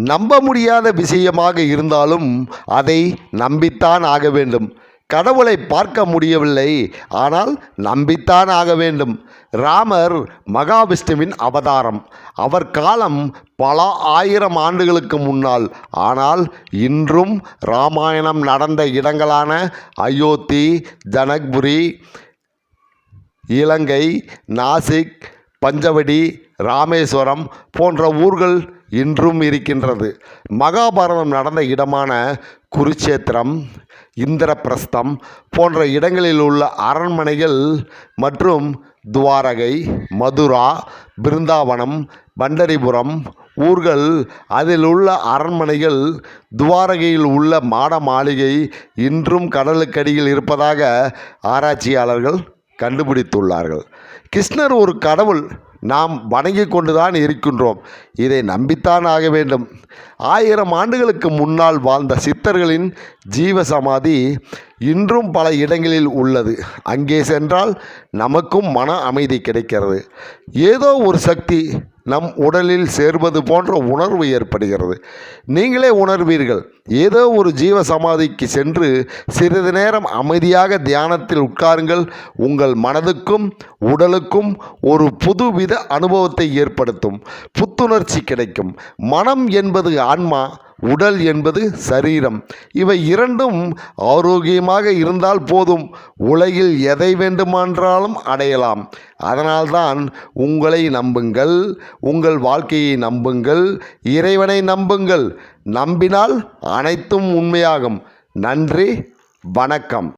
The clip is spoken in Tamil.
நம்ப முடியாத விஷயமாக இருந்தாலும் அதை நம்பித்தான் ஆக வேண்டும். கடவுளை பார்க்க முடியவில்லை, ஆனால் நம்பித்தான் ஆக வேண்டும். ராமர் மகாவிஷ்ணுவின் அவதாரம். அவர் காலம் பல ஆயிரம் ஆண்டுகளுக்கு முன்னால். ஆனால் இன்றும் ராமாயணம் நடந்த இடங்களான அயோத்தி, ஜனக்புரி, இலங்கை, நாசிக், பஞ்சவடி, ராமேஸ்வரம் போன்ற ஊர்கள் இன்றும் இருக்கின்றது. மகாபாரதம் நடந்த இடமான குருட்சேத்திரம், இந்திரபிரஸ்தம் போன்ற இடங்களில் உள்ள அரண்மனைகள் மற்றும் துவாரகை, மதுரா, பிருந்தாவனம், பண்டரிபுரம் ஊர்கள், அதில் உள்ள அரண்மனைகள், துவாரகையில் உள்ள மாட மாளிகை இன்றும் கடலுக்கடியில் இருப்பதாக ஆராய்ச்சியாளர்கள் கண்டுபிடித்துள்ளார்கள். கிருஷ்ணர் ஒரு கடவுள். நாம் வணங்கி கொண்டுதான் இருக்கின்றோம். இதை நம்பித்தான் ஆக வேண்டும். 1000 ஆண்டுகளுக்கு முன்னால் வாழ்ந்த சித்தர்களின் ஜீவசமாதி இன்றும் பல இடங்களில் உள்ளது. அங்கே சென்றால் நமக்கும் மன அமைதி கிடைக்கிறது. ஏதோ ஒரு சக்தி நம் உடலில் சேர்வது போன்ற உணர்வு ஏற்படுகிறது. நீங்களே உணர்வீர்கள். ஏதோ ஒரு ஜீவ சமாதிக்கு சென்று சிறிது நேரம் அமைதியாக தியானத்தில் உட்காருங்கள். உங்கள் மனதுக்கும் உடலுக்கும் ஒரு புதுவித அனுபவத்தை ஏற்படுத்தும். புத்துணர்ச்சி கிடைக்கும். மனம் என்பது ஆன்மா, உடல் என்பது சரீரம். இவை இரண்டும் ஆரோக்கியமாக இருந்தால் போதும். உலகில் எதை வேண்டுமென்றாலும் அடையலாம். அதனால்தான் உங்களை நம்புங்கள், உங்கள் வாழ்க்கையை நம்புங்கள், இறைவனை நம்புங்கள். நம்பினால் அனைத்தும் உண்மையாகும். நன்றி, வணக்கம்.